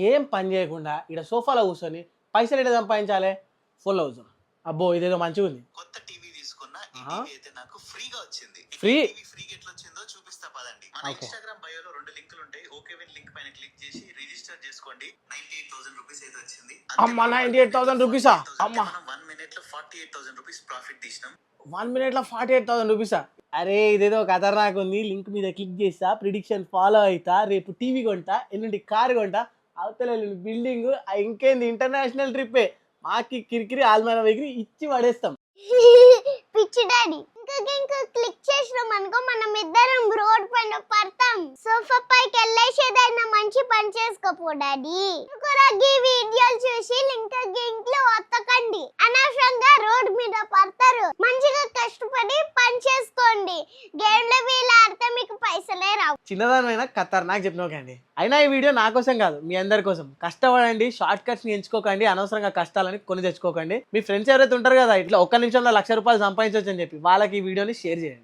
ఏం పని చేయకుండా ఇక్కడ సోఫాలో కూర్చొని పైసలు ఎట్లా సంపాదించాలి? ఫోన్లో కూర్చొని. అబ్బో ఇదేదో మంచిగా ఉంది. కొత్త టీవీ తీసుకున్నా. ఈ టీవీ అయితే నాకు ఫ్రీగా వచ్చింది. ఫ్రీ? టీవీ ఫ్రీగా ఎట్లా వచ్చిందో చూపిస్తా పదండి. మన ఇన్‌స్టాగ్రామ్ బయోలో 2 లింకులు ఉంటాయి. ఓకేవిన్ లింక్ పైన క్లిక్ చేసి రిజిస్టర్ చేసుకోండి. 98,000 రూపీస్ అయితే వచ్చింది. అమ్మ 98,000 రూపీసా? అమ్మ మనం 1 మినిట్ లో 48,000 రూపీస్ ప్రాఫిట్ తీసినాం. 1 మినిట్లో 48,000 రూపీసా? అరే ఇదేదో ఖతర్నాక్ ఉంది. లింక్ మీద క్లిక్ చేస్తా, ప్రిడిక్షన్ ఫాలో అవుతా, రేపు టీవీ కొంటా, ఎల్లుండి కారు కొంటా, అవతల బిల్డింగ్, ఇంకేంది ఇంటర్నేషనల్ ట్రిప్పే. మాకి కిరికిరి ఆల్మైన వెగిరి ఇచ్చి పడేస్తాం. పిచ్చి డాడీ ఇంకా క్లిక్ చేసినాం అనుకో మనం ఇద్దరం రోడ్ పైన పడతాం. సోఫా పైకి వెళ్ళేసేదైనా మంచి పని చేసుకోపో డాడీ. ఈ వీడియోలు చూసి లింక్లు వత్తకండి. అనవసరంగా రోడ్ మీద పడతారు. మంచిగా కష్టపడి పని చేసుకోండి. గేమ్లో వీళ్ళు ఆడితే మీకు పైసలే రావు. చిన్నదానైనా ఖతర్నాక్ చెప్పినోకండి. అయినా ఈ వీడియో నా కోసం కాదు, మీ అందరి కోసం. కష్టపడండి, షార్ట్ కట్స్ ఎంచుకోకండి, అనవసరంగా కష్టాలని కొని తెచ్చుకోకండి. మీ ఫ్రెండ్స్ ఎవరైతే ఉంటారు కదా ఇట్లా ఒక్క నిమిషంలో 1,00,000 రూపాయలు సంపాదించవచ్చు అని చెప్పి, వాళ్ళకి ఈ వీడియోని షేర్ చేయండి.